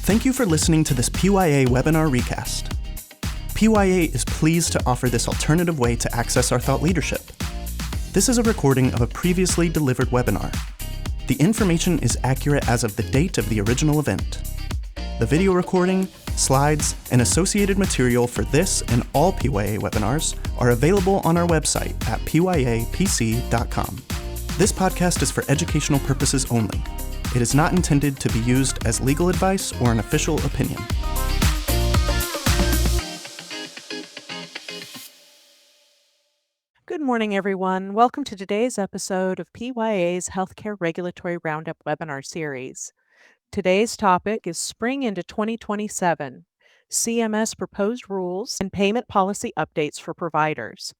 Thank you for listening to this PYA webinar recast. PYA is pleased to offer this alternative way to access our thought leadership. This is a recording of a previously delivered webinar. The information is accurate as of the date of the original event. The video recording, slides, and associated material for this and all PYA webinars are available on our website at pyapc.com. This podcast is for educational purposes only. It is not intended to be used as legal advice or an official opinion. Good morning, everyone. Welcome to today's episode of PYA's Healthcare Regulatory Roundup webinar series. Today's topic is Spring into 2027, CMS proposed rules and payment policy updates for providers.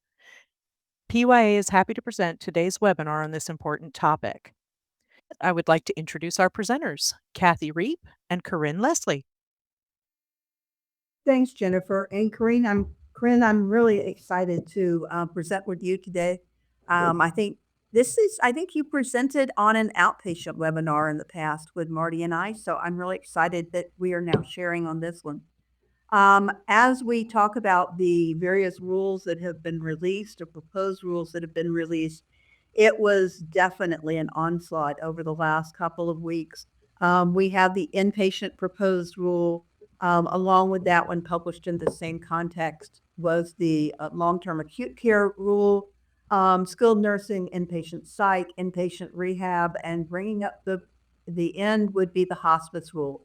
PYA is happy to present today's webinar on this important topic. I would like to introduce our presenters, Kathy Reep and Carine Leslie. Thanks, Jennifer. And Carine, I'm really excited to present with you today. I think you presented on an outpatient webinar in the past with Marty and I, so I'm really excited that we are now sharing on this one. As we talk about the various rules that have been released or proposed rules that have been released, it was definitely an onslaught over the last couple of weeks. We have the inpatient proposed rule. Along with that one published in the same context was the long-term acute care rule, skilled nursing, inpatient psych, inpatient rehab, and bringing up the end would be the hospice rule.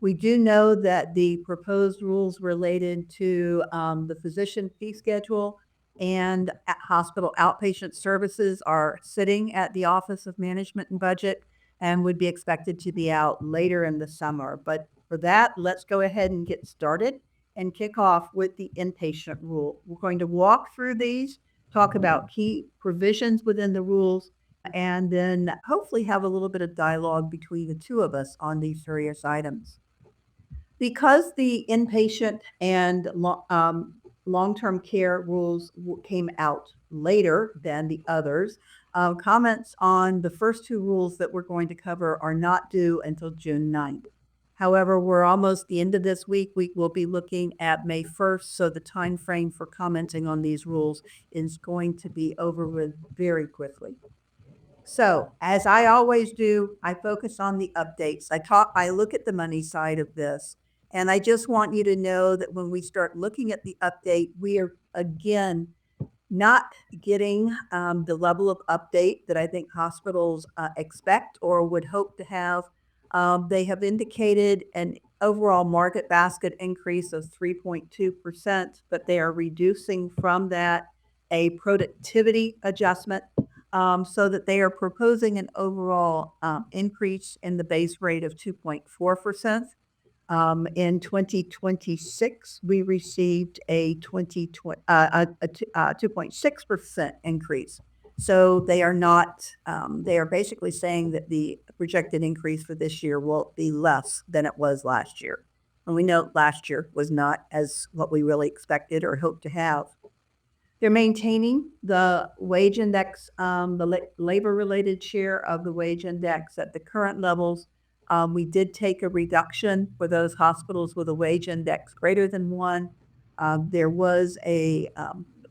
We do know that the proposed rules related to the physician fee schedule and hospital outpatient services are sitting at the Office of Management and Budget and would be expected to be out later in the summer. But for that, let's go ahead and get started and kick off with the inpatient rule. We're going to walk through these, talk about key provisions within the rules, and then hopefully have a little bit of dialogue between the two of us on these various items. Because the inpatient and long-term care rules came out later than the others, comments on the first two rules that we're going to cover are not due until June 9th. However, we're almost the end of this week. We will be looking at May 1st, so the time frame for commenting on these rules is going to be over with very quickly. So, as I always do, I focus on the updates. I look at the money side of this, and I just want you to know that when we start looking at the update, we are, again, not getting the level of update that I think hospitals expect or would hope to have. They have indicated an overall market basket increase of 3.2%, but they are reducing from that a productivity adjustment so that they are proposing an overall increase in the base rate of 2.4%. In 2026, we received a 2.6% increase. So they are basically saying that the projected increase for this year will be less than it was last year. And we know last year was not as what we really expected or hoped to have. They're maintaining the wage index, the labor-related share of the wage index at the current levels. We did take a reduction for those hospitals with a wage index greater than 1. There was a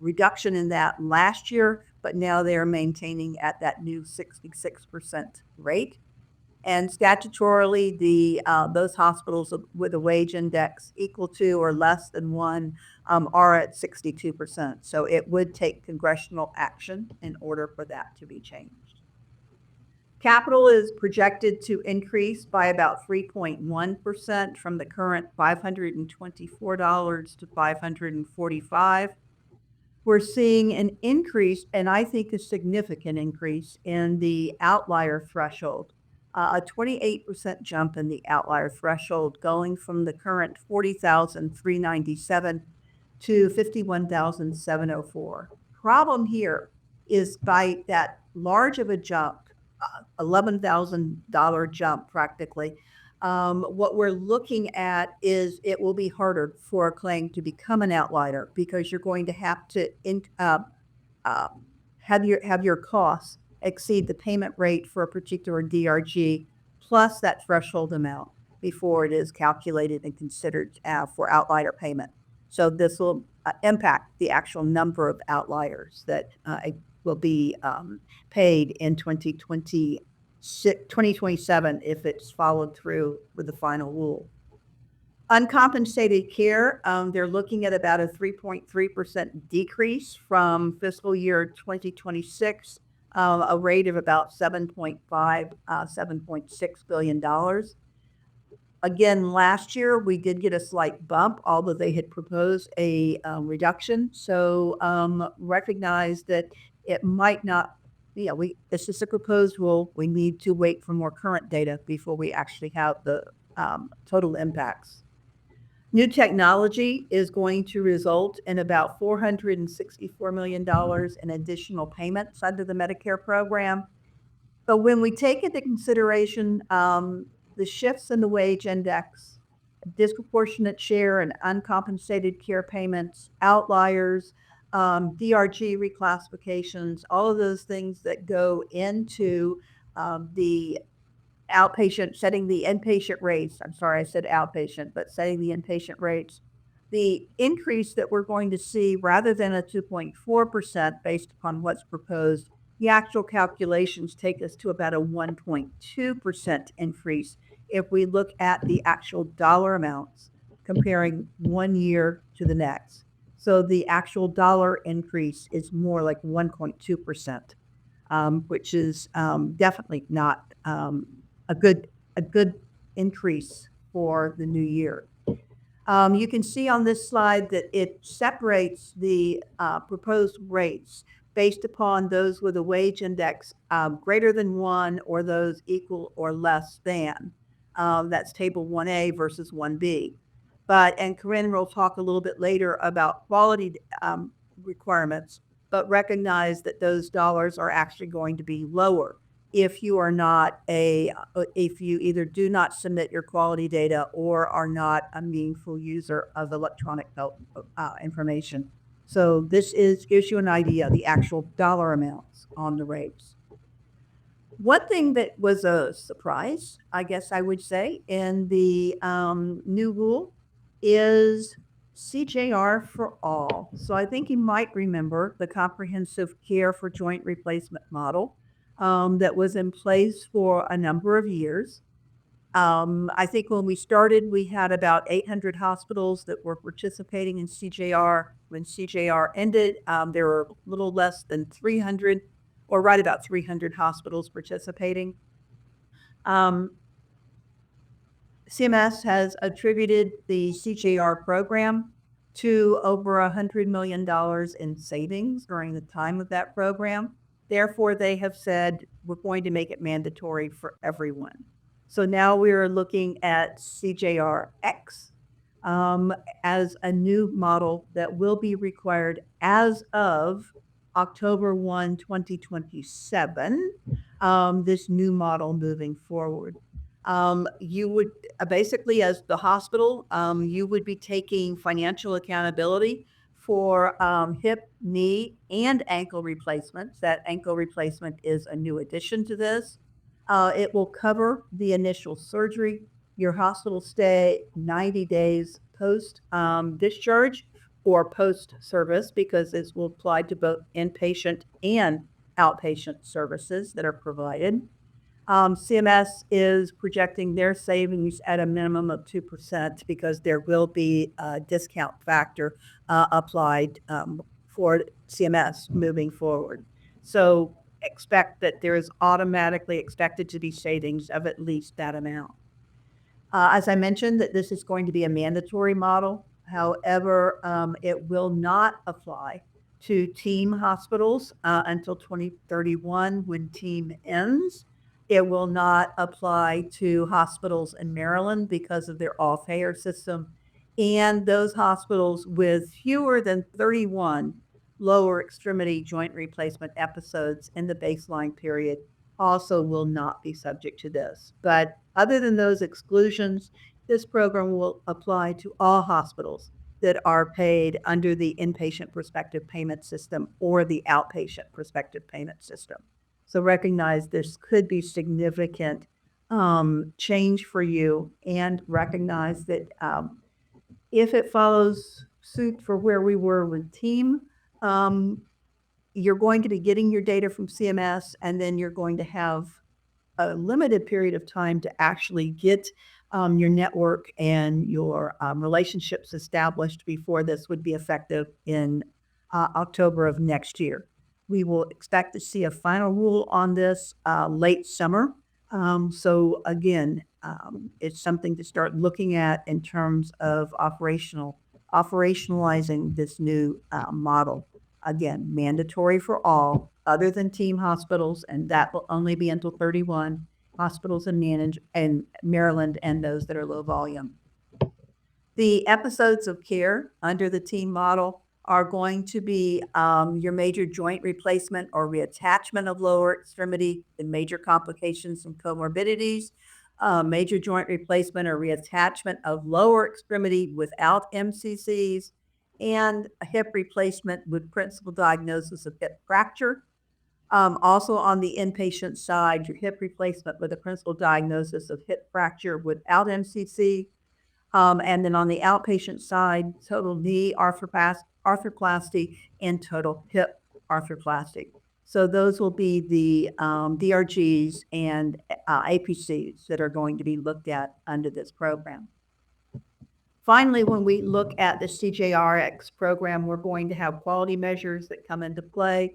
reduction in that last year, but now they are maintaining at that new 66% rate. And statutorily, those hospitals with a wage index equal to or less than 1 are at 62%. So it would take congressional action in order for that to be changed. Capital is projected to increase by about 3.1% from the current $524 to $545. We're seeing an increase, and I think a significant increase, in the outlier threshold, a 28% jump in the outlier threshold, going from the current $40,397 to $51,704. Problem here is by that large of a jump, $11,000 jump practically, what we're looking at is it will be harder for a claim to become an outlier because you're going to have to have your costs exceed the payment rate for a particular DRG plus that threshold amount. before it is calculated and considered for outlier payment. So this will impact the actual number of outliers that will be paid in 2027 if it's followed through with the final rule. Uncompensated care, they're looking at about a 3.3% decrease from fiscal year 2026, a rate of about $7.6 billion. Again, last year we did get a slight bump, although they had proposed a reduction. So recognize that it might not, it's just a proposed rule. We need to wait for more current data before we actually have the total impacts. New technology is going to result in about $464 million in additional payments under the Medicare program. But when we take into consideration the shifts in the wage index, disproportionate share and uncompensated care payments, outliers, DRG reclassifications, all of those things that go into the outpatient, setting the inpatient rates. I'm sorry, I said outpatient, but setting the inpatient rates. The increase that we're going to see, rather than a 2.4% based upon what's proposed, the actual calculations take us to about a 1.2% increase if we look at the actual dollar amounts comparing one year to the next. So the actual dollar increase is more like 1.2%, which is definitely not a good increase for the new year. You can see on this slide that it separates the proposed rates based upon those with a wage index greater than 1 or those equal or less than. That's table 1A versus 1B. And Carine will talk a little bit later about quality requirements, but recognize that those dollars are actually going to be lower if you are not if you either do not submit your quality data or are not a meaningful user of electronic health information. So this gives you an idea, the actual dollar amounts on the rates. One thing that was a surprise, I guess I would say, in the new rule is CJR for all. So I think you might remember the comprehensive care for joint replacement model that was in place for a number of years. I think when we started, we had about 800 hospitals that were participating in CJR. When CJR ended, there were a little less than 300, or right about 300 hospitals participating. CMS has attributed the CJR program to over $100 million in savings during the time of that program. Therefore, they have said, we're going to make it mandatory for everyone. So now we're looking at CJR-X as a new model that will be required as of October 1, 2027, this new model moving forward. You would basically, as the hospital, you would be taking financial accountability for hip, knee, and ankle replacements. That ankle replacement is a new addition to this. It will cover the initial surgery, your hospital stay, 90 days post discharge or post service, because this will apply to both inpatient and outpatient services that are provided. CMS is projecting their savings at a minimum of 2% because there will be a discount factor applied for CMS moving forward. So expect that there is automatically expected to be savings of at least that amount. As I mentioned, that this is going to be a mandatory model. However, it will not apply to team hospitals until 2031 when team ends. It will not apply to hospitals in Maryland because of their all-payer system. And those hospitals with fewer than 31 lower extremity joint replacement episodes in the baseline period also will not be subject to this. But other than those exclusions, this program will apply to all hospitals that are paid under the inpatient prospective payment system or the outpatient prospective payment system. So recognize this could be significant change for you, and recognize that if it follows suit for where we were with team, you're going to be getting your data from CMS, and then you're going to have a limited period of time to actually get your network and your relationships established before this would be effective in October of next year. We will expect to see a final rule on this late summer. So again, it's something to start looking at in terms of operationalizing this new model. Again, mandatory for all other than team hospitals, and that will only be until 31 hospitals in Maryland and those that are low volume. The episodes of care under the team model are going to be your major joint replacement or reattachment of lower extremity and major complications and comorbidities, major joint replacement or reattachment of lower extremity without MCCs, and a hip replacement with principal diagnosis of hip fracture. Also on the inpatient side, your hip replacement with a principal diagnosis of hip fracture without MCC. And then on the outpatient side, total knee arthroplasty and total hip arthroplasty. So those will be the DRGs and APCs that are going to be looked at under this program. Finally, when we look at the CJRX program, we're going to have quality measures that come into play.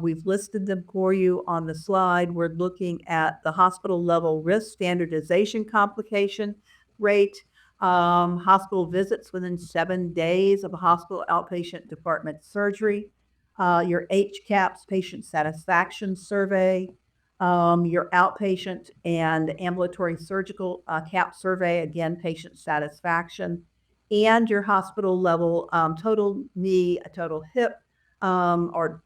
We've listed them for you on the slide. We're looking at the hospital level risk standardization complication rate, hospital visits within 7 days of a hospital outpatient department surgery, your HCAHPS patient satisfaction survey, your outpatient and ambulatory surgical CAP survey, again, patient satisfaction, and your hospital level total knee, total hip, your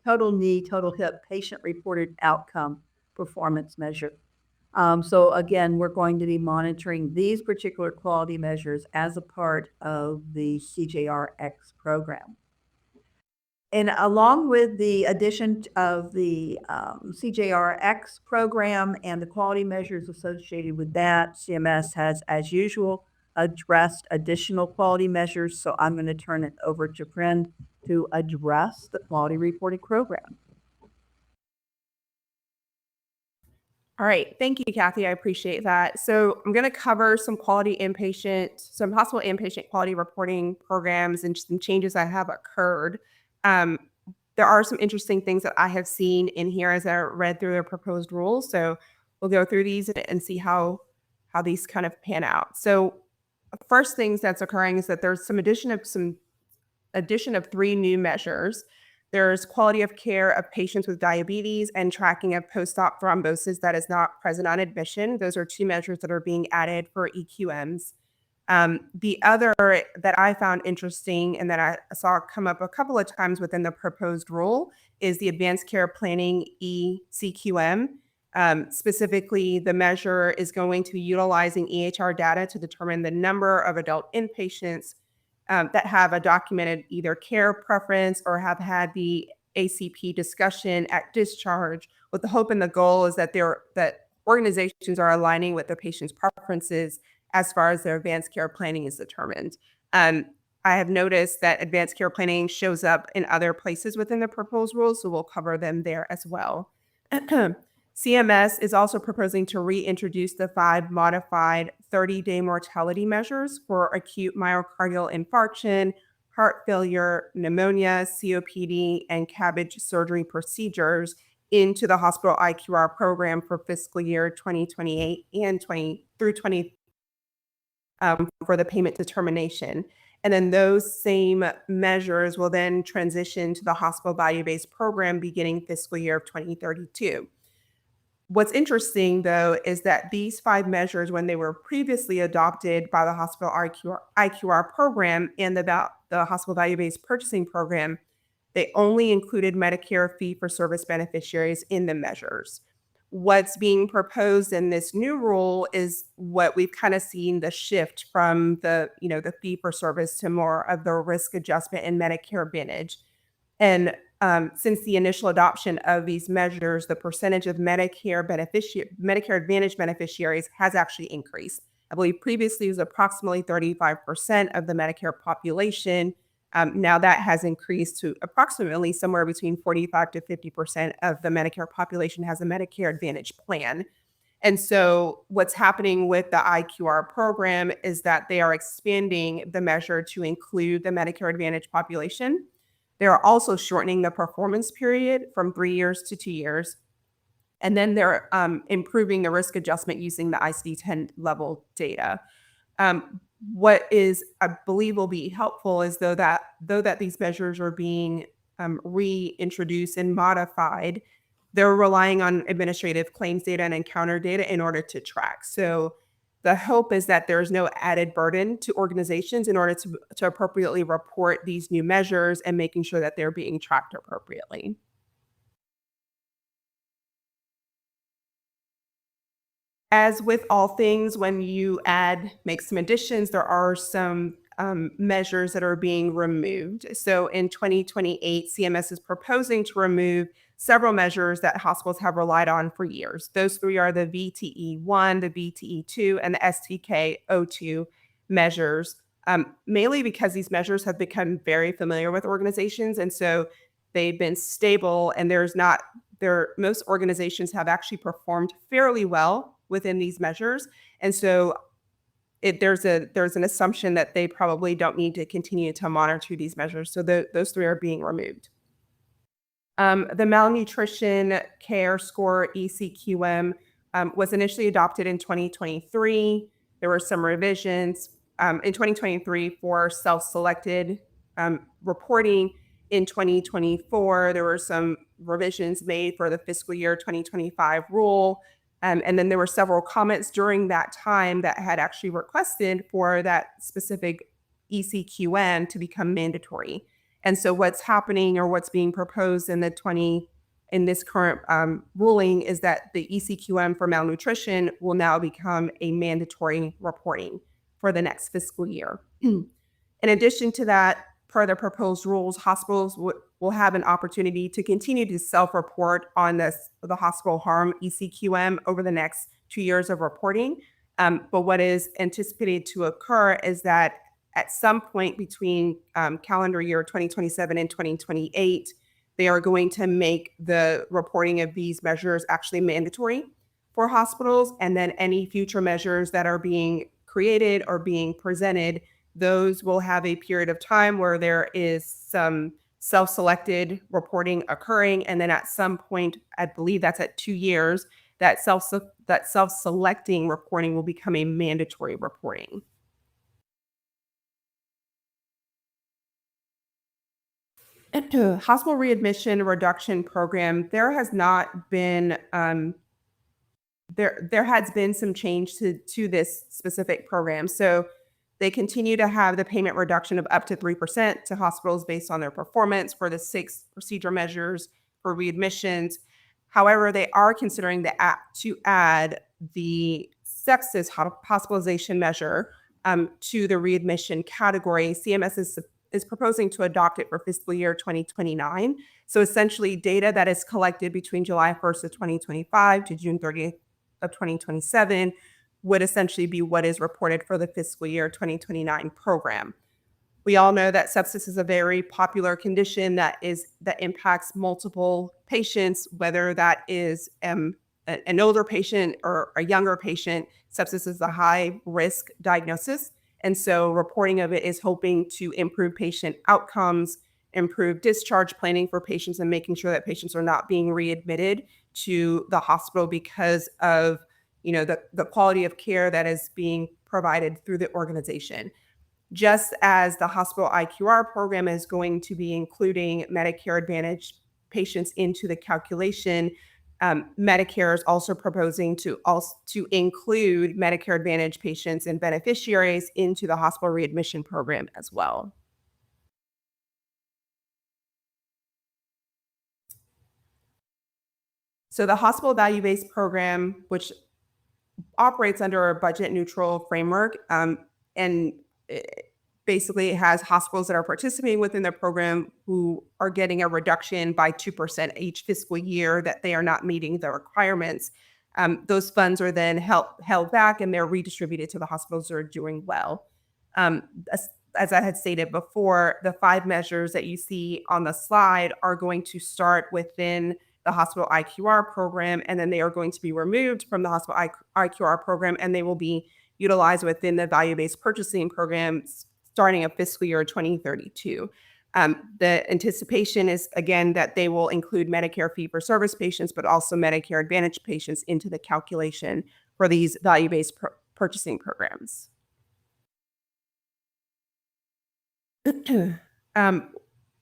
total knee, total hip patient reported outcome performance measure. So again, we're going to be monitoring these particular quality measures as a part of the CJRX program. And along with the addition of the CJRX program and the quality measures associated with that, CMS has, as usual, addressed additional quality measures. So I'm going to turn it over to Carine to address the quality reporting program. All right. Thank you, Kathy. I appreciate that. So I'm going to cover some hospital inpatient quality reporting programs and some changes that have occurred. There are some interesting things that I have seen in here as I read through the proposed rules. So we'll go through these and see how these kind of pan out. So first things that's occurring is that there's some addition of 3 new measures. There's quality of care of patients with diabetes and tracking of post-op thrombosis that is not present on admission. Those are 2 measures that are being added for EQMs. The other that I found interesting and that I saw come up a couple of times within the proposed rule is the Advanced Care Planning ECQM. Specifically, the measure is going to be utilizing EHR data to determine the number of adult inpatients that have a documented either care preference or have had the ACP discussion at discharge, with the hope and the goal is that organizations are aligning with the patient's preferences as far as their advanced care planning is determined. I have noticed that advanced care planning shows up in other places within the proposed rules, so we'll cover them there as well. CMS is also proposing to reintroduce the 5 modified 30-day mortality measures for acute myocardial infarction, heart failure, pneumonia, COPD, and CABG surgery procedures into the hospital IQR program for fiscal year 2028 and 20 for the payment determination. And then those same measures will then transition to the hospital value-based program beginning fiscal year of 2032. What's interesting, though, is that these 5 measures, when they were previously adopted by the hospital IQR program and the hospital value-based purchasing program, they only included Medicare fee-for-service beneficiaries in the measures. What's being proposed in this new rule is what we've kind of seen the shift from the fee-for-service to more of the risk adjustment and Medicare Advantage. And since the initial adoption of these measures, the percentage of Medicare Advantage beneficiaries has actually increased. I believe previously it was approximately 35% of the Medicare population. Now that has increased to approximately somewhere between 45 to 50% of the Medicare population has a Medicare Advantage plan. And so what's happening with the IQR program is that they are expanding the measure to include the Medicare Advantage population. They're also shortening the performance period from 3 years to 2 years. And then they're improving the risk adjustment using the ICD-10 level data. What is, I believe, will be helpful is though that these measures are being reintroduced and modified, they're relying on administrative claims data and encounter data in order to track. So the hope is that there's no added burden to organizations in order to appropriately report these new measures and making sure that they're being tracked appropriately. As with all things, when you make some additions, there are some measures that are being removed. So in 2028, CMS is proposing to remove several measures that hospitals have relied on for years. Those three are the VTE1, the VTE2, and the STK02 measures, mainly because these measures have become very familiar with organizations. And so they've been stable, and most organizations have actually performed fairly well within these measures. And so there's an assumption that they probably don't need to continue to monitor these measures. So those three are being removed. The malnutrition care score, ECQM, was initially adopted in 2023. There were some revisions in 2023 for self-selected reporting. In 2024, there were some revisions made for the fiscal year 2025 rule. And then there were several comments during that time that had actually requested for that specific ECQM to become mandatory. And so what's happening or what's being proposed in this current ruling is that the ECQM for malnutrition will now become a mandatory reporting for the next fiscal year. In addition to that, per the proposed rules, hospitals will have an opportunity to continue to self-report on the hospital harm ECQM over the next 2 years of reporting. But what is anticipated to occur is that at some point between calendar year 2027 and 2028, they are going to make the reporting of these measures actually mandatory for hospitals. And then any future measures that are being created or being presented, those will have a period of time where there is some self-selected reporting occurring. And then at some point, I believe that's at 2 years, that self-selecting reporting will become a mandatory reporting. Hospital readmission reduction program, there has not been there has been some change to this specific program. So they continue to have the payment reduction of up to 3% to hospitals based on their performance for the 6 procedure measures for readmissions. However, they are considering to add the sepsis hospitalization measure to the readmission category. CMS is proposing to adopt it for fiscal year 2029. So essentially data that is collected between July 1st of 2025 to June 30th of 2027 would essentially be what is reported for the fiscal year 2029 program. We all know that sepsis is a very popular condition that impacts multiple patients, whether that is an older patient or a younger patient. Sepsis is a high risk diagnosis. And so reporting of it is hoping to improve patient outcomes, improve discharge planning for patients, and making sure that patients are not being readmitted to the hospital because of the quality of care that is being provided through the organization. Just as the hospital IQR program is going to be including Medicare Advantage patients into the calculation, Medicare is also proposing to include Medicare Advantage patients and beneficiaries into the hospital readmission program as well. So the hospital value-based program, which operates under a budget neutral framework, and basically has hospitals that are participating within the program who are getting a reduction by 2% each fiscal year that they are not meeting the requirements. Those funds are then held back and they're redistributed to the hospitals that are doing well. As I had stated before, the 5 measures that you see on the slide are going to start within the hospital IQR program, and then they are going to be removed from the hospital IQR program, and they will be utilized within the value-based purchasing program starting in fiscal year 2032. The anticipation is, again, that they will include Medicare fee-for-service patients, but also Medicare Advantage patients into the calculation for these value-based purchasing programs. The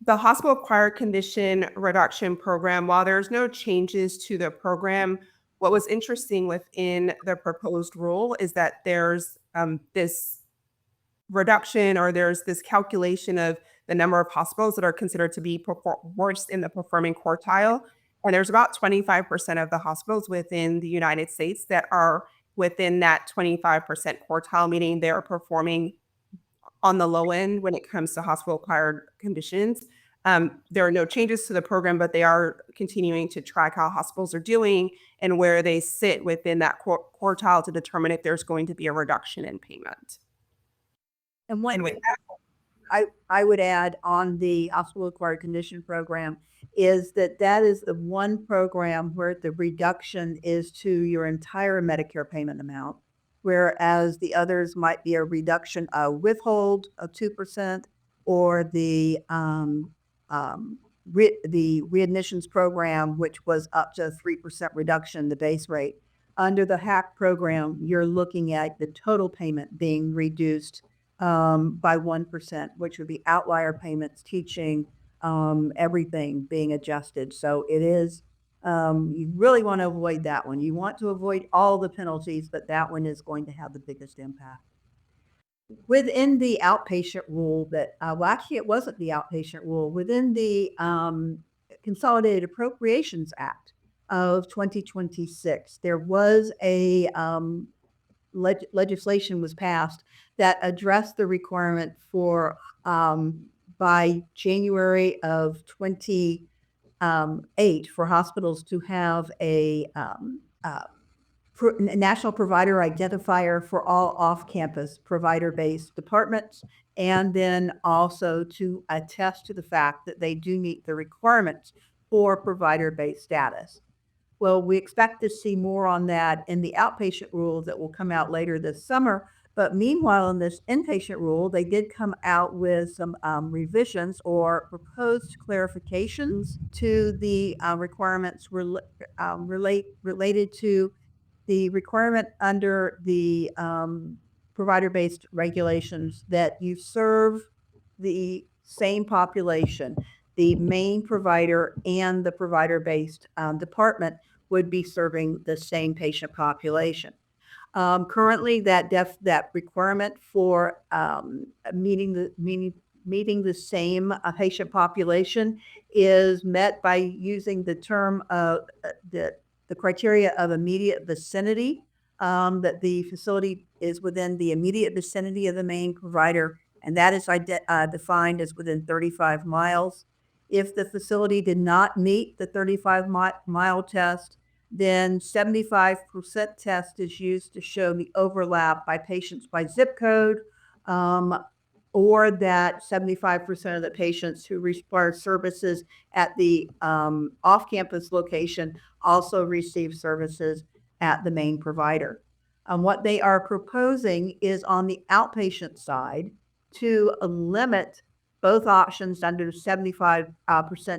hospital acquired condition reduction program, while there's no changes to the program, what was interesting within the proposed rule is that there's this reduction, or there's this calculation of the number of hospitals that are considered to be worst in the performing quartile. And there's about 25% of the hospitals within the United States that are within that 25% quartile, meaning they're performing on the low end when it comes to hospital-acquired conditions. There are no changes to the program, but they are continuing to track how hospitals are doing and where they sit within that quartile to determine if there's going to be a reduction in payment. And one And with thing I would add on the hospital acquired condition program is that that is the one program where the reduction is to your entire Medicare payment amount, whereas the others might be a reduction of withhold of 2% or the readmissions program, which was up to a 3% reduction in the base rate. Under the HAC program, you're looking at the total payment being reduced by 1%, which would be outlier payments, teaching, everything being adjusted. So it is, you really want to avoid that one. You want to avoid all the penalties, but that one is going to have the biggest impact. Within the outpatient rule that, well, actually it wasn't the outpatient rule, within the Consolidated Appropriations Act of 2026, there was a legislation was passed that addressed the requirement for by January of 28 for hospitals to have a national provider identifier for all off-campus provider-based departments, and then also to attest to the fact that they do meet the requirements for provider-based status. Well, we expect to see more on that in the outpatient rule that will come out later this summer. But meanwhile, in this inpatient rule, they did come out with some revisions or proposed clarifications to the requirements related to the requirement under the provider-based regulations that you serve the same population. The main provider and the provider-based department would be serving the same patient population. Currently, that requirement for meeting the same patient population is met by using the term the criteria of immediate vicinity, that the facility is within the immediate vicinity of the main provider, and that is defined as within 35 miles. If the facility did not meet the 35-mile test, then 75% test is used to show the overlap by patients by zip code, or that 75% of the patients who require services at the off-campus location also receive services at the main provider. What they are proposing is on the outpatient side to limit both options under 75%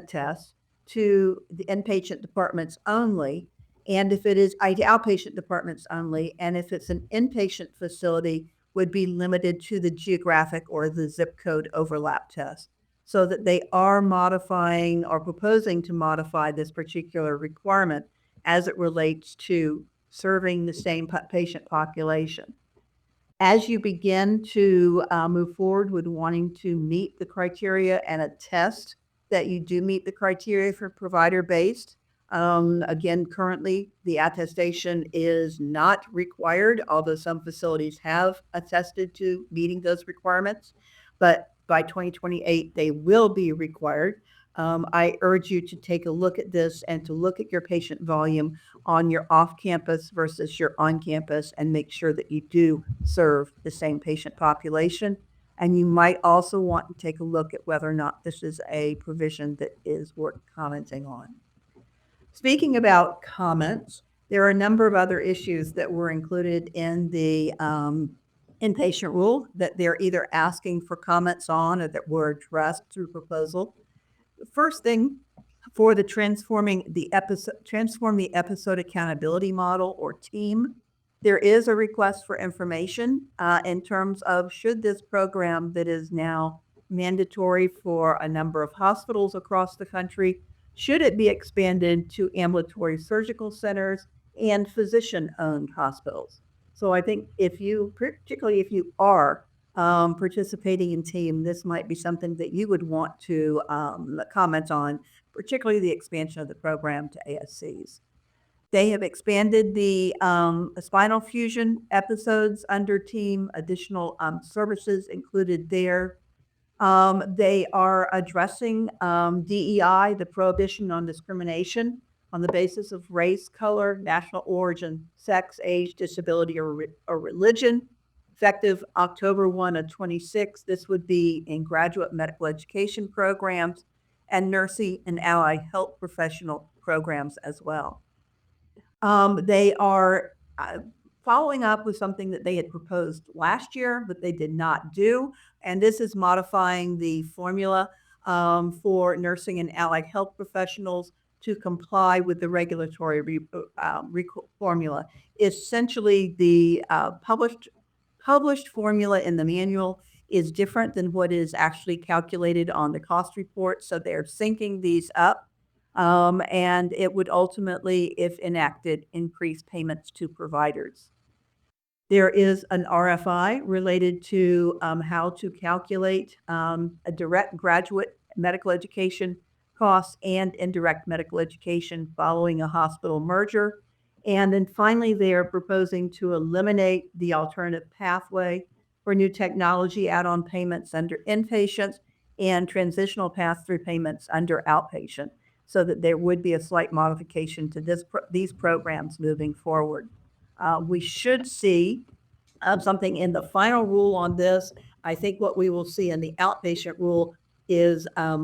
test to the inpatient departments only. And if it is outpatient departments only, and if it's an inpatient facility, would be limited to the geographic or the zip code overlap test, so that they are modifying or proposing to modify this particular requirement as it relates to serving the same patient population. As you begin to move forward with wanting to meet the criteria and attest that you do meet the criteria for provider-based, again, currently the attestation is not required, although some facilities have attested to meeting those requirements. but by 2028, they will be required. I urge you to take a look at this and to look at your patient volume on your off-campus versus your on-campus and make sure that you do serve the same patient population. And you might also want to take a look at whether or not this is a provision that is worth commenting on. Speaking about comments, there are a number of other issues that were included in the inpatient rule that they're either asking for comments on or that were addressed through proposal. The first thing for the transform the episode accountability model or team, there is a request for information in terms of should this program that is now mandatory for a number of hospitals across the country, should it be expanded to ambulatory surgical centers and physician-owned hospitals? So I think particularly if you are participating in team, this might be something that you would want to comment on, particularly the expansion of the program to ASCs. They have expanded the spinal fusion episodes under team, additional services included there. They are addressing DEI, the prohibition on discrimination on the basis of race, color, national origin, sex, age, disability, or religion. Effective October 1 of 26, this would be in graduate medical education programs and nursing and allied health professional programs as well. They are following up with something that they had proposed last year, but they did not do. And this is modifying the formula for nursing and allied health professionals to comply with the regulatory formula. Essentially, the published formula in the manual is different than what is actually calculated on the cost report. So they're syncing these up. And it would ultimately, if enacted, increase payments to providers. There is an RFI related to how to calculate a direct graduate medical education costs and indirect medical education following a hospital merger. And then finally, they are proposing to eliminate the alternative pathway for new technology add-on payments under inpatients and transitional pass-through payments under outpatient, so that there would be a slight modification to these programs moving forward. We should see something in the final rule on this. I think what we will see in the outpatient rule is a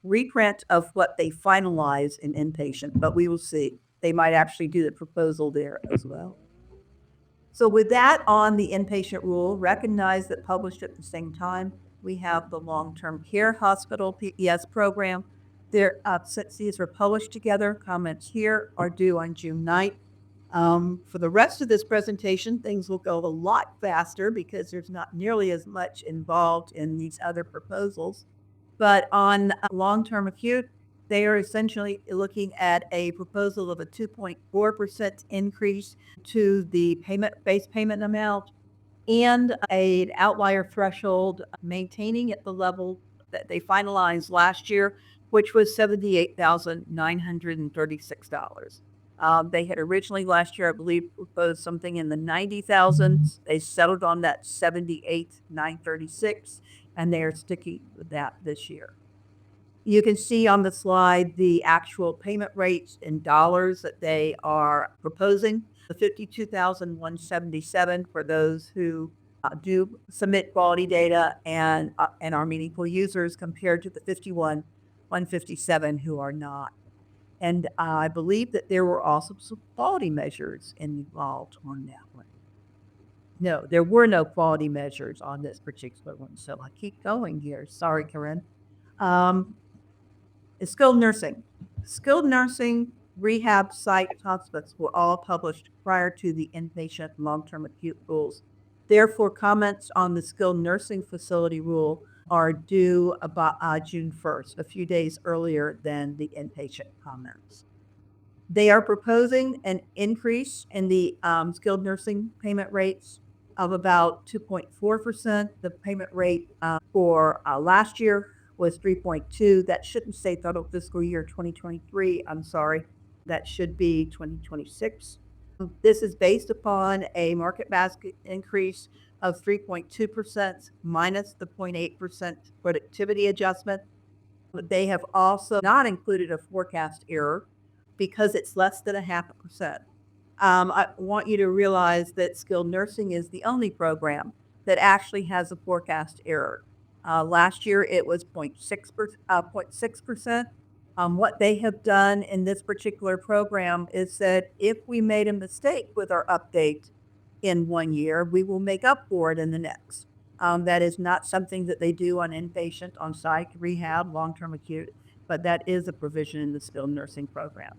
reprint of what they finalize in inpatient, but we will see. They might actually do the proposal there as well. So with that on the inpatient rule, recognize that published at the same time, we have the long-term care hospital PES program. Since these are published together, comments here are due on June 9th. For the rest of this presentation, things will go a lot faster because there's not nearly as much involved in these other proposals. But on long-term acute, they are essentially looking at a proposal of a 2.4% increase to the base payment amount and an outlier threshold maintaining at the level that they finalized last year, which was $78,936. They had originally last year, I believe, proposed something in the 90,000s. They settled on that 78,936, and they are sticking with that this year. You can see on the slide the actual payment rates in dollars that they are proposing. The $52,177 for those who do submit quality data and are meaningful users, compared to the $51,157 who are not. And I believe that there were also some quality measures involved on that one. No, there were no quality measures on this particular one. So I keep going here. Sorry, Carine. Skilled nursing. Skilled nursing, rehab, psych, hospice were all published prior to the inpatient long-term acute rules. Therefore, comments on the skilled nursing facility rule are due about June 1st, a few days earlier than the inpatient comments. They are proposing an increase in the skilled nursing payment rates of about 2.4%. The payment rate for last year was 3.2. That shouldn't say total fiscal year 2023. I'm sorry. That should be 2026. This is based upon a market basket increase of 3.2% minus the 0.8% productivity adjustment. They have also not included a forecast error because it's less than 0.5%. I want you to realize that skilled nursing is the only program that actually has a forecast error. Last year, it was 0.6%. What they have done in this particular program is that if we made a mistake with our update in 1 year, we will make up for it in the next. That is not something that they do on inpatient, on psych, rehab, long-term acute, but that is a provision in the skilled nursing program.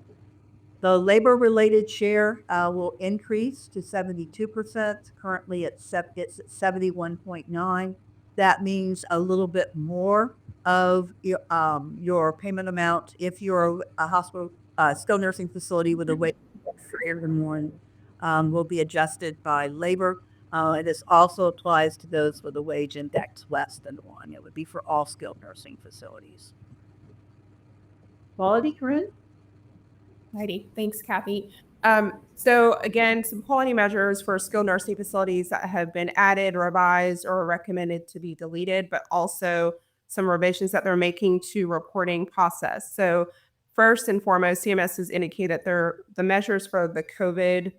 The labor-related share will increase to 72%. Currently, it's at 71.9. That means a little bit more of your payment amount if you're a hospital skilled nursing facility with a wage greater than one will be adjusted by labor. This also applies to those with a wage index less than 1. It would be for all skilled nursing facilities. Quality, Carine? Righty. Thanks, Kathy. So again, some quality measures for skilled nursing facilities that have been added, revised, or recommended to be deleted, but also some revisions that they're making to reporting process. So first and foremost, CMS has indicated that the measures for the COVID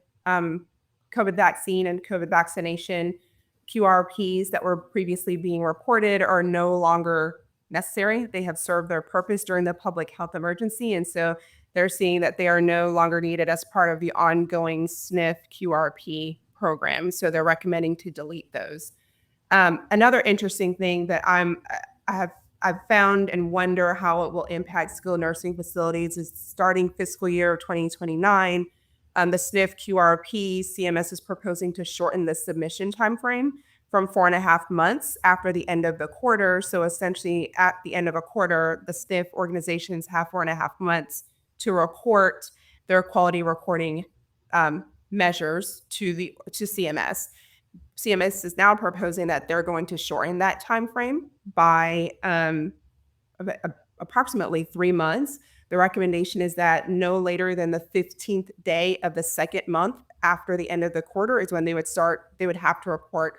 vaccine and COVID vaccination QRPs that were previously being reported are no longer necessary. They have served their purpose during the public health emergency. And so they're seeing that they are no longer needed as part of the ongoing SNF QRP program. So they're recommending to delete those. Another interesting thing that I've found and wonder how it will impact skilled nursing facilities is starting fiscal year 2029, the SNF QRP, CMS is proposing to shorten the submission timeframe from 4.5 months after the end of the quarter. So essentially at the end of a quarter, the SNF organizations have 4.5 months to report their quality reporting measures to CMS. CMS is now proposing that they're going to shorten that time frame by approximately 3 months. The recommendation is that no later than the 15th day of the second month after the end of the quarter is when they would have to report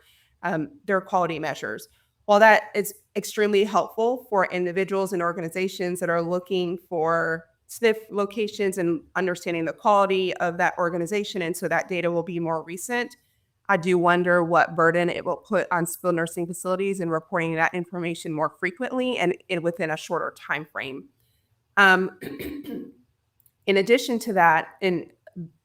their quality measures. While that is extremely helpful for individuals and organizations that are looking for SNF locations and understanding the quality of that organization, and so that data will be more recent, I do wonder what burden it will put on skilled nursing facilities in reporting that information more frequently and within a shorter time frame. In addition to that,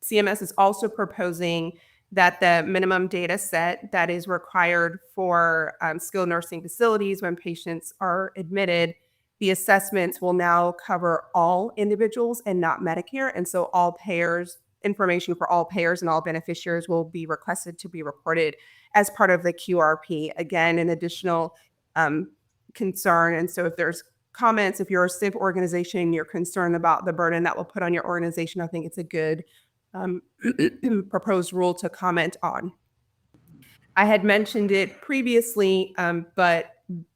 CMS is also proposing that the minimum data set that is required for skilled nursing facilities when patients are admitted, the assessments will now cover all individuals and not Medicare. And so all payers, information for all payers and all beneficiaries will be requested to be reported as part of the QRP. Again, an additional concern. And so if there's comments, if you're a SNF organization, you're concerned about the burden that will put on your organization, I think it's a good proposed rule to comment on. I had mentioned it previously, but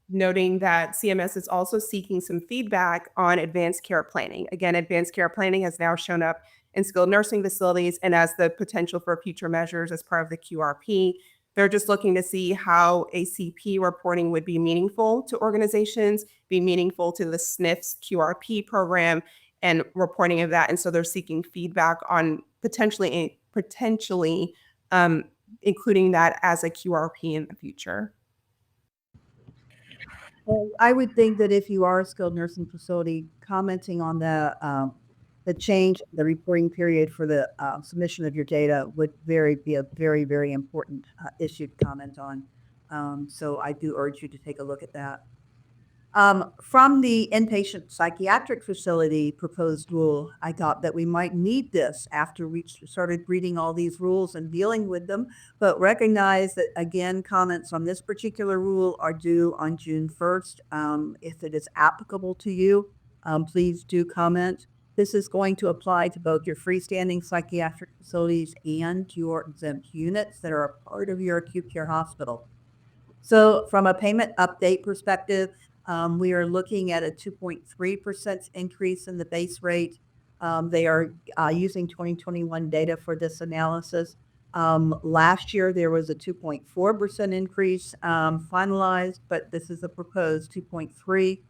noting that CMS is also seeking some feedback on advanced care planning. Again, advanced care planning has now shown up in skilled nursing facilities and as the potential for future measures as part of the QRP. They're just looking to see how ACP reporting would be meaningful to organizations, be meaningful to the SNF's QRP program and reporting of that. And so they're seeking feedback on potentially including that as a QRP in the future. Well, I would think that if you are a skilled nursing facility, commenting on the change, the reporting period for the submission of your data would be a very, very important issue to comment on. So I do urge you to take a look at that. From the inpatient psychiatric facility proposed rule, I thought that we might need this after we started reading all these rules and dealing with them, but recognize that, again, comments on this particular rule are due on June 1st. If it is applicable to you, please do comment. This is going to apply to both your freestanding psychiatric facilities and your exempt units that are a part of your acute care hospital. So from a payment update perspective, we are looking at a 2.3% increase in the base rate. They are using 2021 data for this analysis. Last year, there was a 2.4% increase finalized, but this is a proposed 2.3.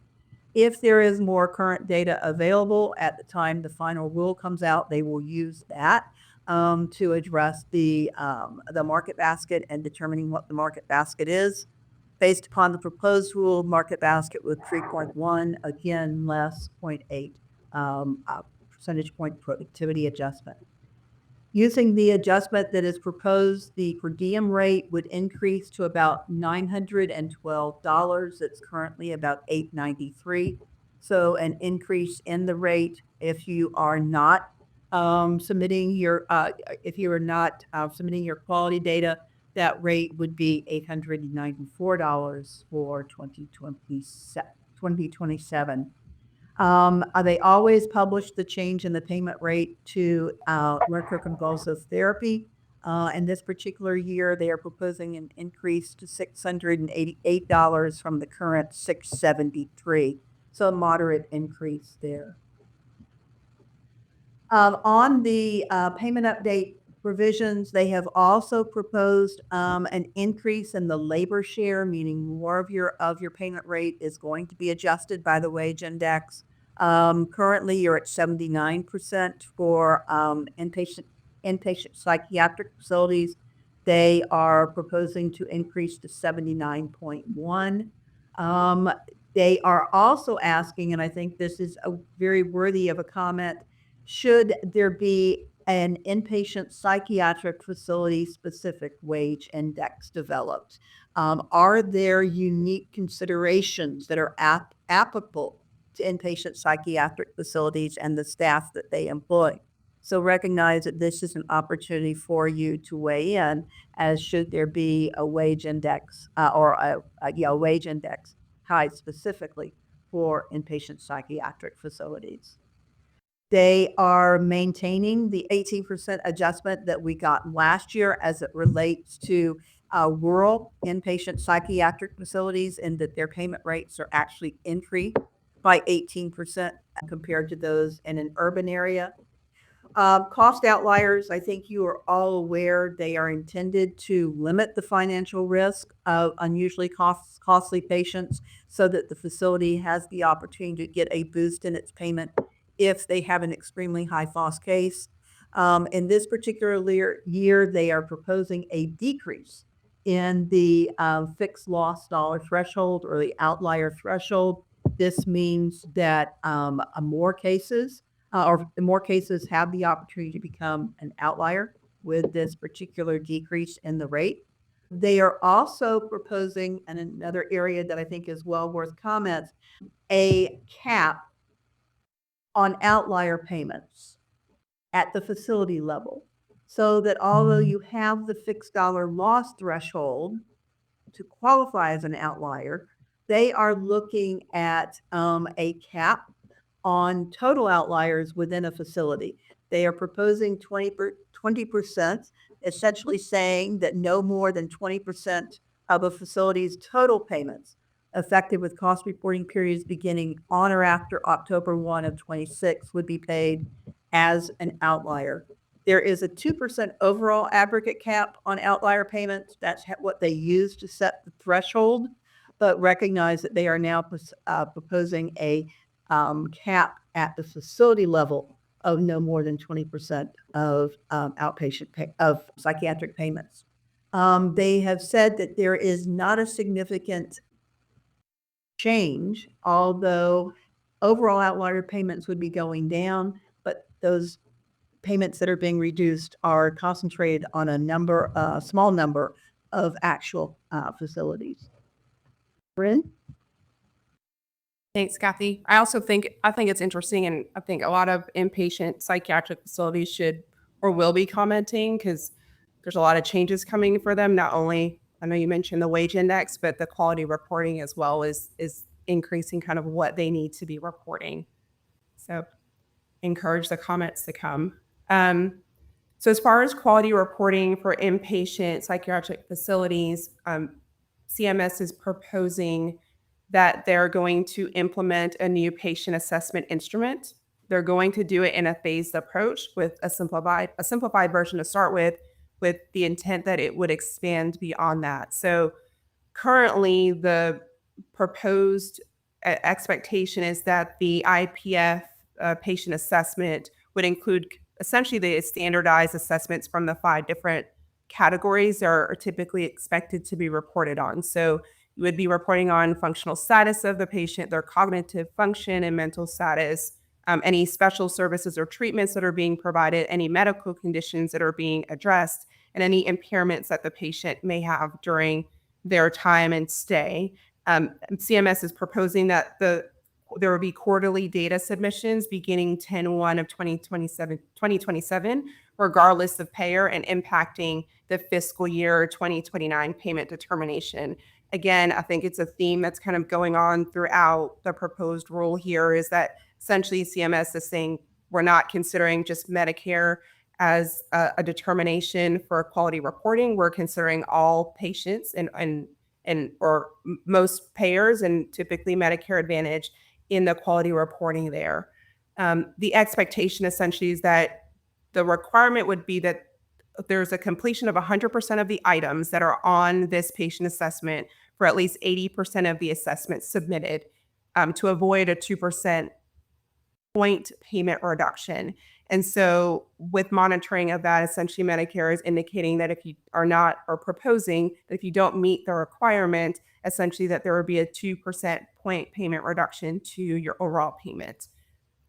If there is more current data available at the time the final rule comes out, they will use that to address the market basket and determining what the market basket is. Based upon the proposed rule, market basket with 3.1, again, less 0.8 percentage point productivity adjustment. Using the adjustment that is proposed, the per diem rate would increase to about $912. It's currently about $893. So an increase in the rate if you are not submitting your submitting your quality data, that rate would be $894 for 2027. They always publish the change in the payment rate to electroconvulsive therapy. And this particular year, they are proposing an increase to $688 from the current $673. So a moderate increase there. On the payment update provisions, they have also proposed an increase in the labor share, meaning more of your payment rate is going to be adjusted by the wage index. Currently, you're at 79% for inpatient psychiatric facilities. They are proposing to increase to 79.1. They are also asking, and I think this is a very worthy of a comment, should there be an inpatient psychiatric facility specific wage index developed? Are there unique considerations that are applicable to inpatient psychiatric facilities and the staff that they employ? So recognize that this is an opportunity for you to weigh in, as should there be a wage index or a wage index tied specifically for inpatient psychiatric facilities. They are maintaining the 18% adjustment that we got last year as it relates to rural inpatient psychiatric facilities, and that their payment rates are actually increased by 18% compared to those in an urban area. Cost outliers, I think you are all aware, they are intended to limit the financial risk of unusually costly patients so that the facility has the opportunity to get a boost in its payment if they have an extremely high FOS case. In this particular year, they are proposing a decrease in the fixed loss dollar threshold or the outlier threshold. This means that more cases have the opportunity to become an outlier with this particular decrease in the rate. They are also proposing, and another area that I think is well worth comments, a cap on outlier payments at the facility level, so that although you have the fixed dollar loss threshold to qualify as an outlier, they are looking at a cap on total outliers within a facility. They are proposing 20%, essentially saying that no more than 20% of a facility's total payments effective with cost reporting periods beginning on or after October 1 of 26 would be paid as an outlier. There is a 2% overall aggregate cap on outlier payments. That's what they use to set the threshold, but recognize that they are now proposing a cap at the facility level of no more than 20% of of psychiatric payments. They have said that there is not a significant change, although overall outlier payments would be going down, but those payments that are being reduced are concentrated on a small number of actual facilities. Bryn? Thanks, Kathy. I think it's interesting, and I think a lot of inpatient psychiatric facilities should or will be commenting, because there's a lot of changes coming for them. Not only, I know you mentioned the wage index, but the quality reporting as well is increasing kind of what they need to be reporting. So encourage the comments to come. So as far as quality reporting for inpatient psychiatric facilities, CMS is proposing that they're going to implement a new patient assessment instrument. They're going to do it in a phased approach with a simplified version to start with, with the intent that it would expand beyond that. So currently, the proposed expectation is that the IPF patient assessment would include essentially the standardized assessments from the 5 different categories that are typically expected to be reported on. So you would be reporting on functional status of the patient, their cognitive function and mental status, any special services or treatments that are being provided, any medical conditions that are being addressed, and any impairments that the patient may have during their time and stay. CMS is proposing that there will be quarterly data submissions beginning 10/1 of 2027, regardless of payer, and impacting the fiscal year 2029 payment determination. Again, I think it's a theme that's kind of going on throughout the proposed rule here, is that essentially CMS is saying we're not considering just Medicare as a determination for quality reporting. We're considering all patients or most payers, and typically Medicare Advantage, in the quality reporting there. The expectation essentially is that the requirement would be that there's a completion of 100% of the items that are on this patient assessment for at least 80% of the assessments submitted, to avoid a 2% point payment reduction. And so with monitoring of that, essentially Medicare is indicating that if you are not, or proposing that if you don't meet the requirement, essentially that there would be a 2% point payment reduction to your overall payment.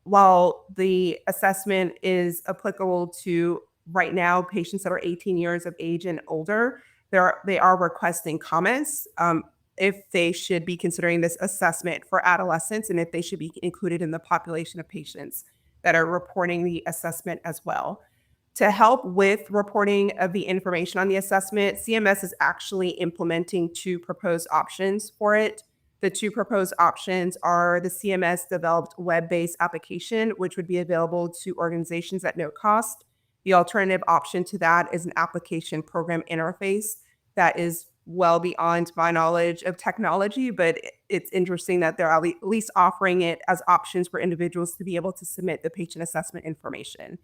While the assessment is applicable to right now patients that are 18 years of age and older, they are requesting comments if they should be considering this assessment for adolescents, and if they should be included in the population of patients that are reporting the assessment as well. To help with reporting of the information on the assessment, CMS is actually implementing 2 proposed options for it. The 2 proposed options are the CMS developed web-based application, which would be available to organizations at no cost. The alternative option to that is an application program interface that is well beyond my knowledge of technology, but it's interesting that they're at least offering it as options for individuals to be able to submit the patient assessment information.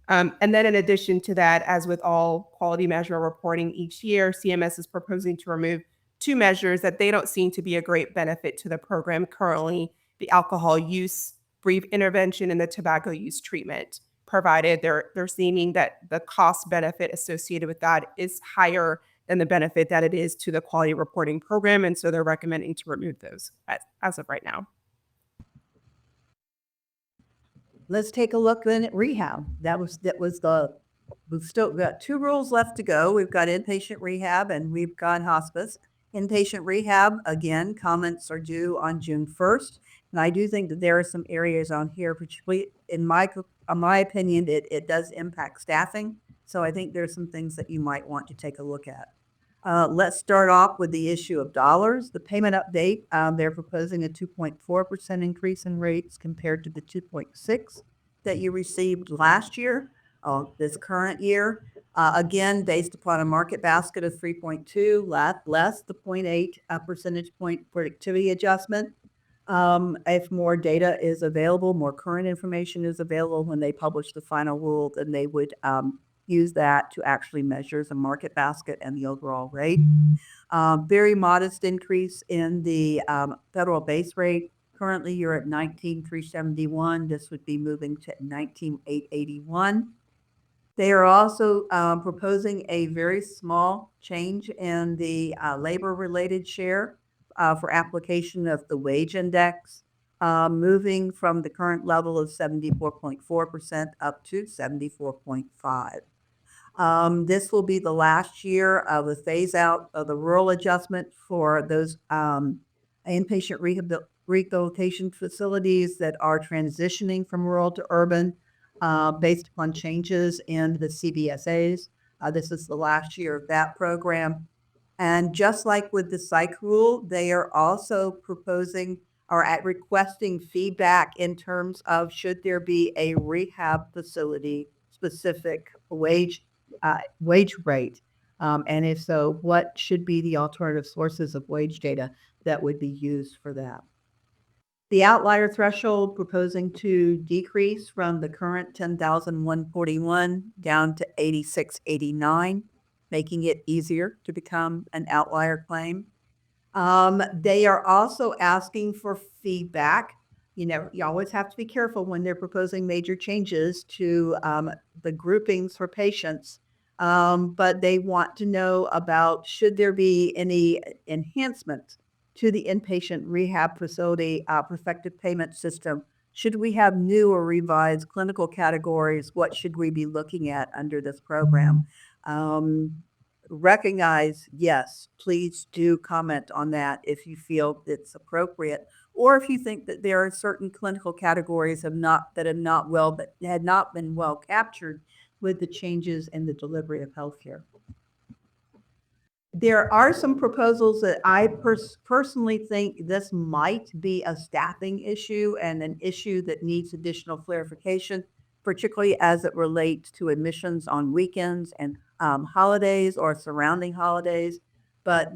And then in addition to that, as with all quality measure reporting each year, CMS is proposing to remove 2 measures that they don't seem to be a great benefit to the program currently: the alcohol use brief intervention and the tobacco use treatment, provided they're seeming that the cost benefit associated with that is higher than the benefit that it is to the quality reporting program. And so they're recommending to remove those as of right now. Let's take a look then at rehab. We've still got 2 rules left to go. We've got inpatient rehab and we've got hospice. Inpatient rehab, again, comments are due on June 1st. And I do think that there are some areas on here, particularly in my opinion, it does impact staffing. So I think there's some things that you might want to take a look at. Let's start off with the issue of dollars. The payment update, they're proposing a 2.4% increase in rates compared to the 2.6 that you received last year, this current year. Again, based upon a market basket of 3.2, less the 0.8 percentage point productivity adjustment. If more data is available, more current information is available when they publish the final rule, then they would use that to actually measure the market basket and the overall rate. Very modest increase in the federal base rate. Currently, you're at 19,371. This would be moving to 19,881. They are also proposing a very small change in the labor-related share for application of the wage index, moving from the current level of 74.4% up to 74.5%. This will be the last year of the phase out of the rural adjustment for those inpatient rehabilitation facilities that are transitioning from rural to urban based upon changes in the CBSAs. This is the last year of that program. And just like with the psych rule, they are also proposing or requesting feedback in terms of should there be a rehab facility specific wage rate, and if so, what should be the alternative sources of wage data that would be used for that. The outlier threshold proposing to decrease from the current 10,141 down to 8,689. making it easier to become an outlier claim. They are also asking for feedback. You always have to be careful when they're proposing major changes to the groupings for patients. But they want to know about should there be any enhancements to the inpatient rehab facility prospective payment system? Should we have new or revised clinical categories? What should we be looking at under this program? Recognize, yes, please do comment on that if you feel it's appropriate, or if you think that there are certain clinical categories that had not been well captured with the changes in the delivery of healthcare. There are some proposals that I personally think this might be a staffing issue and an issue that needs additional clarification, particularly as it relates to admissions on weekends and holidays or surrounding holidays. But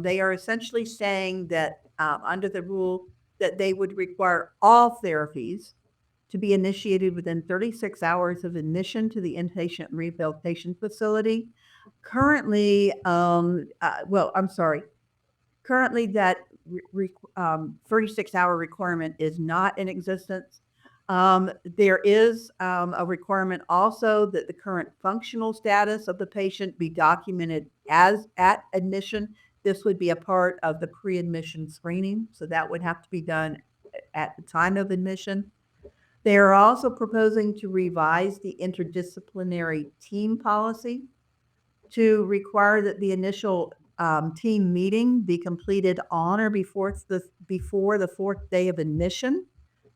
they are essentially saying that under the rule that they would require all therapies to be initiated within 36 hours of admission to the inpatient rehabilitation facility. Currently, I'm sorry. Currently, that 36-hour requirement is not in existence. There is a requirement also that the current functional status of the patient be documented as at admission. This would be a part of the pre-admission screening, so that would have to be done at the time of admission. They are also proposing to revise the interdisciplinary team policy to require that the initial team meeting be completed on or before the fourth day of admission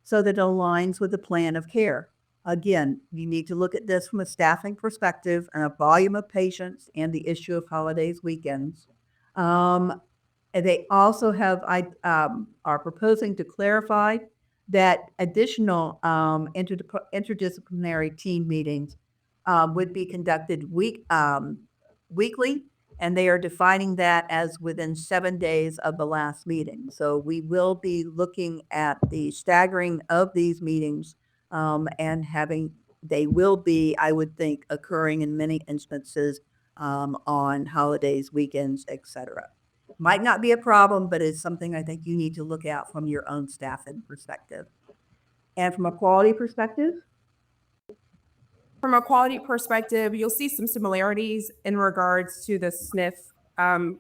so that it aligns with the plan of care. Again, you need to look at this from a staffing perspective and a volume of patients and the issue of holidays, weekends. And they also are proposing to clarify that additional interdisciplinary team meetings would be conducted weekly, and they are defining that as within 7 days of the last meeting. So we will be looking at the staggering of these meetings and they will be, I would think, occurring in many instances on holidays, weekends, etc. Might not be a problem, but it's something I think you need to look at from your own staffing perspective. And from a quality perspective? From a quality perspective, you'll see some similarities in regards to the SNF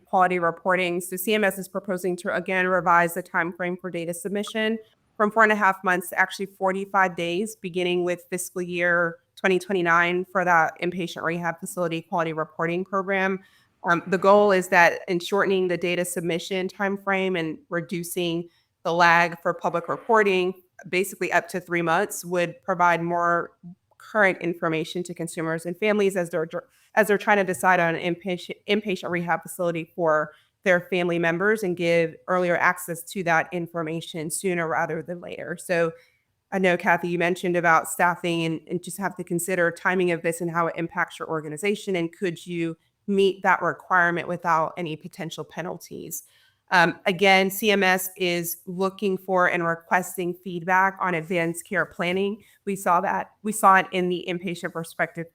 quality reporting. So CMS is proposing to, again, revise the timeframe for data submission from 4.5 months to actually 45 days, beginning with fiscal year 2029 for that inpatient rehab facility quality reporting program. The goal is that in shortening the data submission timeframe and reducing the lag for public reporting, basically up to 3 months, would provide more current information to consumers and families as they're trying to decide on an inpatient rehab facility for their family members and give earlier access to that information sooner rather than later. So I know, Kathy, you mentioned about staffing and just have to consider timing of this and how it impacts your organization. And could you meet that requirement without any potential penalties? Again, CMS is looking for and requesting feedback on advanced care planning. We saw it in the inpatient prospective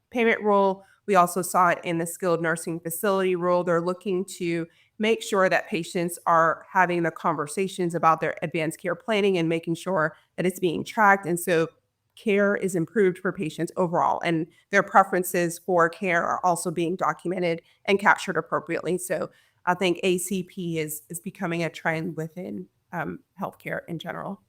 payment rule. We also saw it in the skilled nursing facility rule. They're looking to make sure that patients are having the conversations about their advanced care planning and making sure that it's being tracked. And so care is improved for patients overall, and their preferences for care are also being documented and captured appropriately. So I think ACP is becoming a trend within healthcare in general.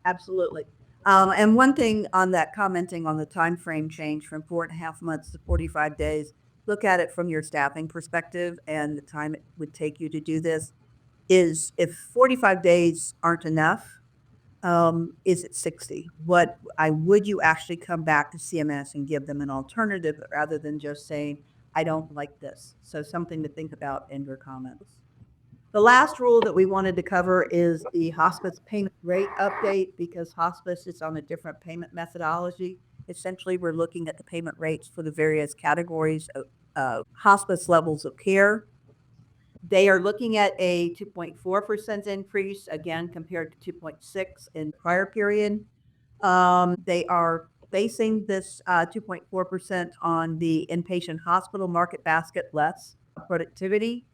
Absolutely. And one thing on that, commenting on the time frame change from 4.5 months to 45 days, look at it from your staffing perspective and the time it would take you to do this. Is if 45 days aren't enough, is it 60? Would you actually come back to CMS and give them an alternative rather than just saying, I don't like this? So something to think about in your comments. The last rule that we wanted to cover is the hospice payment rate update, because hospice is on a different payment methodology. Essentially, we're looking at the payment rates for the various categories of hospice levels of care. They are looking at a 2.4% increase, again, compared to 2.6 in prior period. They are basing this 2.4% on the inpatient hospital market basket less productivity.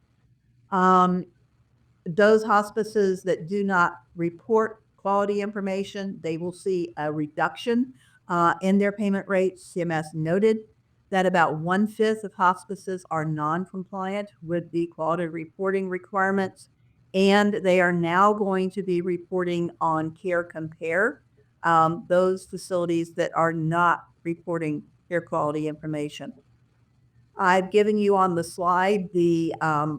Those hospices that do not report quality information, they will see a reduction in their payment rates. CMS noted that about 1/5 of hospices are non-compliant with the quality reporting requirements, and they are now going to be reporting on Care Compare, those facilities that are not reporting care quality information. I've given you on the slide the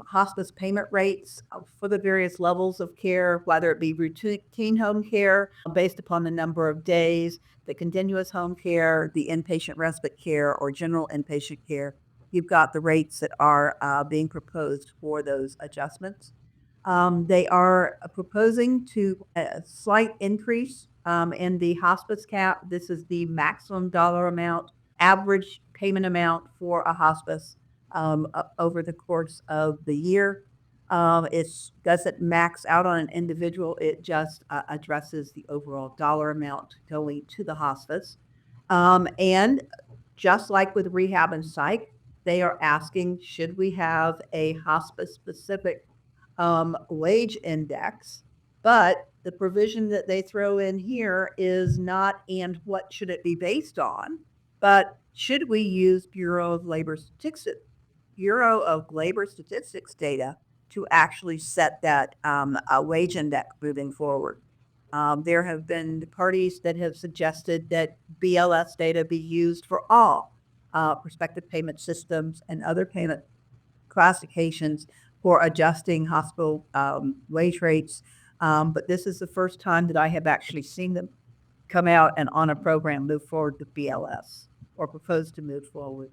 hospice payment rates for the various levels of care, whether it be routine home care based upon the number of days, the continuous home care, the inpatient respite care, or general inpatient care. You've got the rates that are being proposed for those adjustments. They are proposing to a slight increase in the hospice cap. This is the maximum dollar amount, average payment amount for a hospice over the course of the year. It doesn't max out on an individual. It just addresses the overall dollar amount going to the hospice. And just like with rehab and psych, they are asking, should we have a hospice-specific wage index? But the provision that they throw in here is not, and what should it be based on? But should we use Bureau of Labor Statistics data to actually set that wage index moving forward? There have been parties that have suggested that BLS data be used for all prospective payment systems and other payment classifications for adjusting hospital wage rates. But this is the first time that I have actually seen them come out and on a program move forward with BLS or propose to move forward.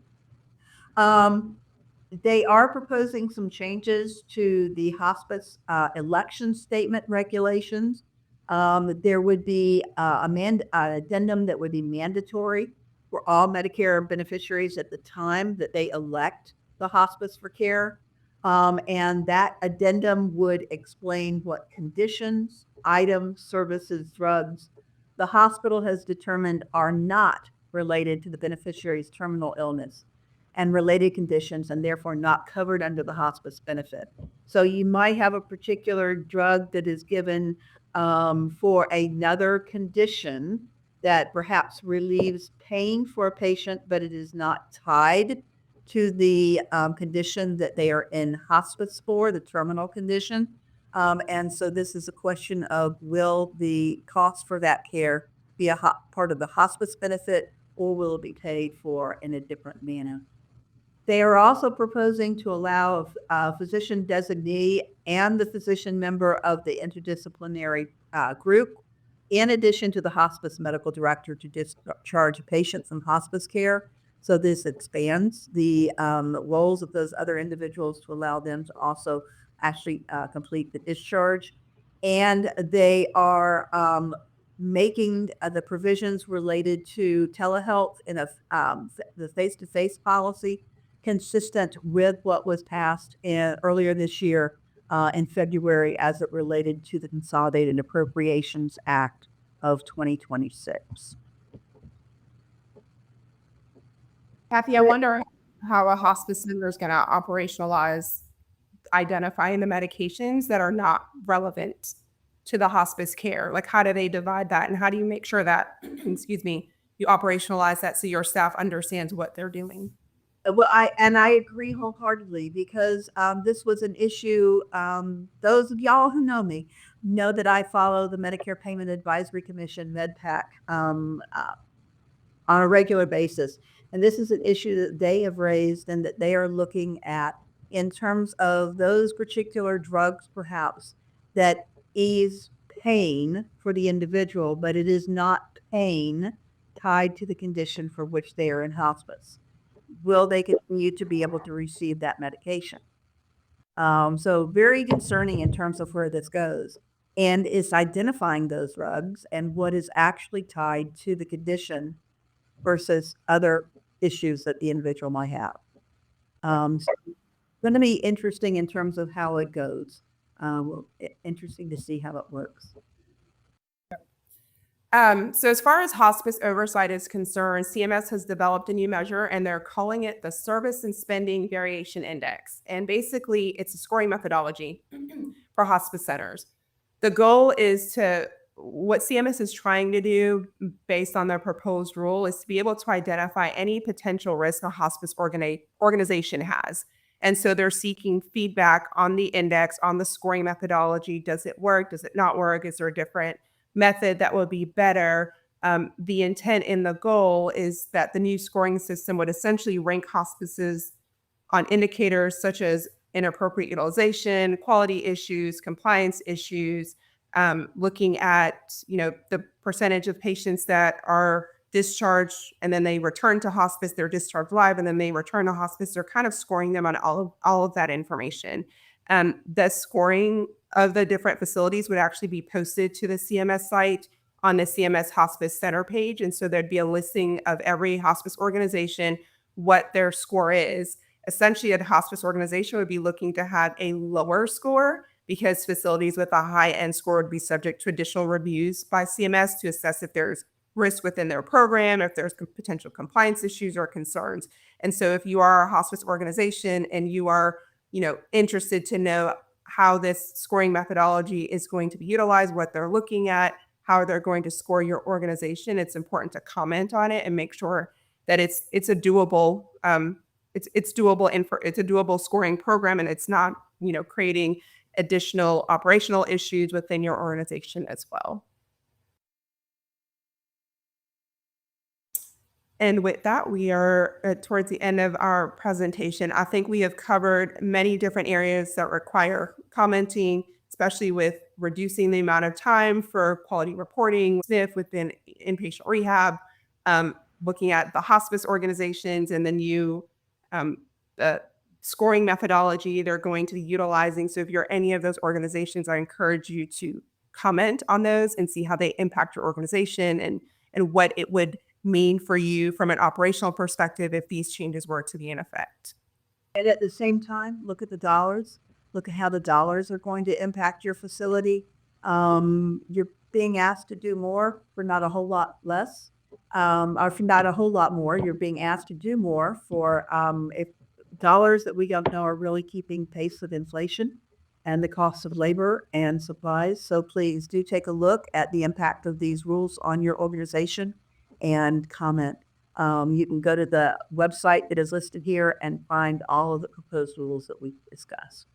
They are proposing some changes to the hospice election statement regulations. There would be an addendum that would be mandatory for all Medicare beneficiaries at the time that they elect the hospice for care. And that addendum would explain what conditions, items, services, drugs the hospital has determined are not related to the beneficiary's terminal illness and related conditions, and therefore not covered under the hospice benefit. So you might have a particular drug that is given for another condition that perhaps relieves pain for a patient, but it is not tied to the condition that they are in hospice for, the terminal condition. And so this is a question of, will the cost for that care be a part of the hospice benefit, or will it be paid for in a different manner? They are also proposing to allow a physician designee and the physician member of the interdisciplinary group, in addition to the hospice medical director, to discharge patients in hospice care. So this expands the roles of those other individuals to allow them to also actually complete the discharge. And they are making the provisions related to telehealth in the face-to-face policy consistent with what was passed earlier this year in February as it related to the Consolidated Appropriations Act of 2026. Kathy, I wonder how a hospice center is going to operationalize identifying the medications that are not relevant to the hospice care. Like, how do they divide that? And how do you make sure that, excuse me, you operationalize that so your staff understands what they're doing? Well, I agree wholeheartedly, because this was an issue. Those of y'all who know me know that I follow the Medicare Payment Advisory Commission, MedPAC, on a regular basis. And this is an issue that they have raised and that they are looking at in terms of those particular drugs, perhaps, that ease pain for the individual, but it is not pain tied to the condition for which they are in hospice. Will they continue to be able to receive that medication? So very concerning in terms of where this goes. And it's identifying those drugs and what is actually tied to the condition versus other issues that the individual might have. So going to be interesting in terms of how it goes. Interesting to see how it works. So as far as hospice oversight is concerned, CMS has developed a new measure and they're calling it the Service and Spending Variation Index. And basically it's a scoring methodology for hospice centers. The goal is what CMS is trying to do based on their proposed rule is to be able to identify any potential risk a hospice organization has. And so they're seeking feedback on the index, on the scoring methodology. Does it work? Does it not work? Is there a different method that would be better? The intent in the goal is that the new scoring system would essentially rank hospices on indicators such as inappropriate utilization, quality issues, compliance issues, looking at the percentage of patients that are discharged and then they return to hospice, they're discharged live, and then they return to hospice. They're kind of scoring them on all of that information. The scoring of the different facilities would actually be posted to the CMS site on the CMS Hospice Center page. And so there'd be a listing of every hospice organization, what their score is. Essentially, a hospice organization would be looking to have a lower score because facilities with a high-end score would be subject to additional reviews by CMS to assess if there's risk within their program, if there's potential compliance issues or concerns. And so if you are a hospice organization and you are interested to know how this scoring methodology is going to be utilized, what they're looking at, how they're going to score your organization, it's important to comment on it and make sure that it's a doable it's a doable scoring program, and it's not creating additional operational issues within your organization as well. And with that, we are towards the end of our presentation. I think we have covered many different areas that require commenting, especially with reducing the amount of time for quality reporting, SNF within inpatient rehab, looking at the hospice organizations and the new scoring methodology they're going to be utilizing. So if you're any of those organizations, I encourage you to comment on those and see how they impact your organization and what it would mean for you from an operational perspective if these changes were to be in effect. And at the same time, look at the dollars. Look at how the dollars are going to impact your facility. You're being asked to do more for not a whole lot less, or for not a whole lot more. You're being asked to do more for if dollars that we don't know are really keeping pace with inflation and the cost of labor and supplies. So please do take a look at the impact of these rules on your organization and comment. You can go to the website that is listed here and find all of the proposed rules that we discussed.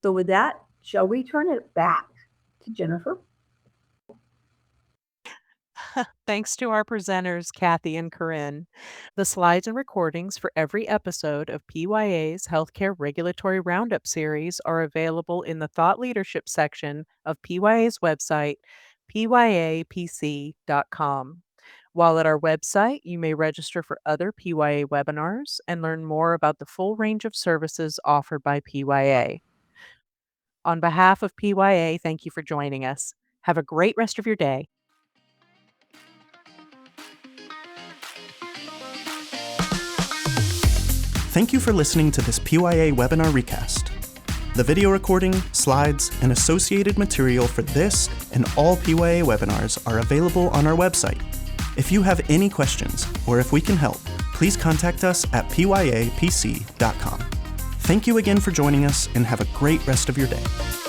So with that, shall we turn it back to Jennifer? Thanks to our presenters, Kathy and Carine. The slides and recordings for every episode of PYA's Healthcare Regulatory Roundup series are available in the Thought Leadership section of PYA's website, pyapc.com. While at our website, you may register for other PYA webinars and learn more about the full range of services offered by PYA. On behalf of PYA, thank you for joining us. Have a great rest of your day. Thank you for listening to this PYA webinar recast. The video recording, slides, and associated material for this and all PYA webinars are available on our website. If you have any questions or if we can help, please contact us at pyapc.com. Thank you again for joining us and have a great rest of your day.